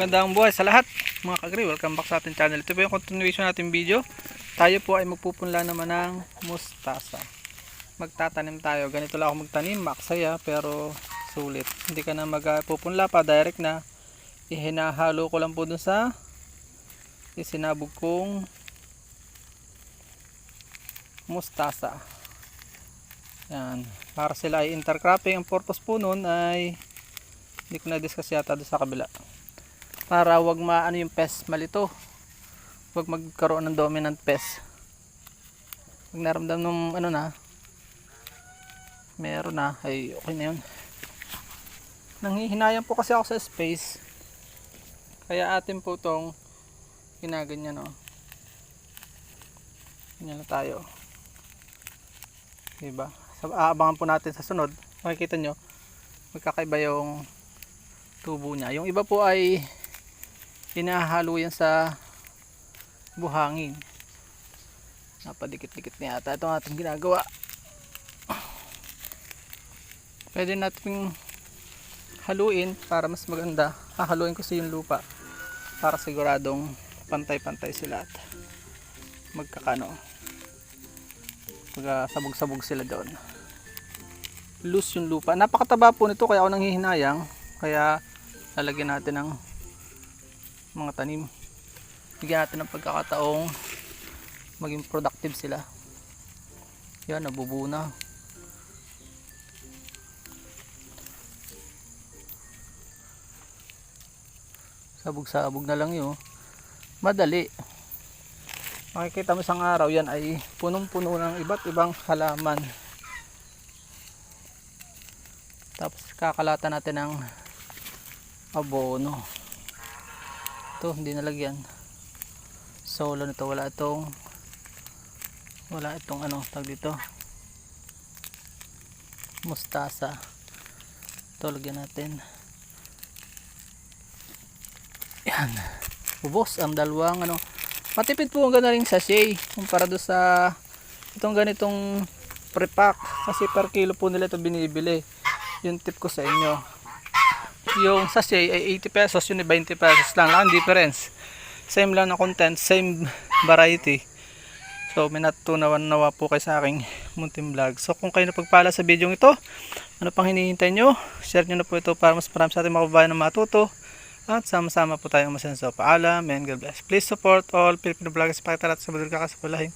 Magandang buhay sa lahat mga kagri, welcome back sa ating channel. Ito po yung continuation natin video. Tayo po ay magpupunla naman ng mustasa. Magtatanim tayo, ganito lang ako magtanim, maksaya pero sulit. Hindi ka na magpupunla pa, direct na. Ihinahalo ko lang po dun sa isinabog kong mustasa. Yan, para sila ay intercropping. Ang purpose po nun ay hindi ko na-discuss yata doon sa kabila, para wag maano yung pest malito, wag magkaroon ng dominant pest. Pag naramdam ng ano na meron na ay okay na yun. Nanghihinayang po kasi ako sa space, kaya atin po tong ginaganyan, no? Ganyan na tayo, diba? Aabangan po natin sa sunod, makikita nyo magkakaiba yung tubo niya. Yung iba po ay hinahalo yan sa buhangin. Napadikit-dikit niya ata itong ating ginagawa. Pwede natin haluin para mas maganda. Hahaluin ko sa yung lupa para siguradong pantay-pantay sila at magkakano, sabog-sabog sila doon. Loose yung lupa. Napakataba po nito kaya ako nanghihinayang. Kaya lalagyan natin ng mga tanim. Bigyan natin ng pagkakataong maging productive sila. Yan, nabubuo na. Sabog-sabog na lang yun. Madali. Makikita mo isang araw yan ay punong-puno ng iba't ibang halaman. Tapos kakalata natin ng abono. Ito hindi nalagyan. Solo nito, wala itong ano tag dito, mustasa. Ito lagyan natin. Yan, ubos ang dalawang ano. Matipid po ang ganda ring sachet kumpara do sa itong ganitong pre-pack, kasi per kilo po nila ito binibili. Yung tip ko sa inyo, yung sachet ay 80 pesos, yun ay 20 pesos lang ang difference. Same lang na content, same variety. So may natutunan nawa po kayo sa aking munting vlog. So kung kayo napagpala sa video ito, ano pang hinihintay nyo? Share nyo na po ito para mas marami sa ating mga kababayan na matuto at sama-sama po tayong masenso. Paalam and God bless. Please support all Filipino vloggers, pakitarat sa Badul Kakasapulahing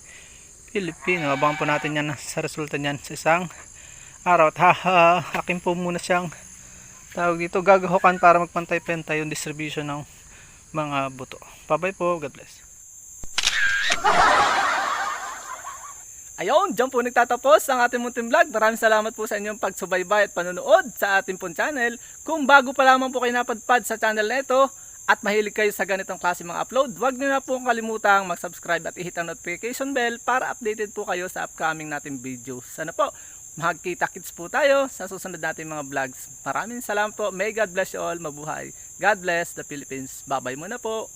Pilipino. Abangan po natin yan sa resulta niyan sa isang araw. At akin po muna siyang tawag dito, gagahokan para magpantay-pantay yung distribution ng mga buto. Bye-bye po, God bless. Ayun, dyan po nagtatapos ang ating munting vlog. Maraming salamat po sa inyong pagsubaybay at panonood sa ating pong channel. Kung bago pa lamang po kayo napadpad sa channel na ito at mahilig kayo sa ganitong klase mga upload, huwag nyo na po kalimutang mag-subscribe at i-hit ang notification bell para updated po kayo sa upcoming nating videos. Sana po magkita-kits po tayo sa susunod nating mga vlogs. Maraming salamat po. May God bless you all. Mabuhay. God bless the Philippines. Bye-bye muna po.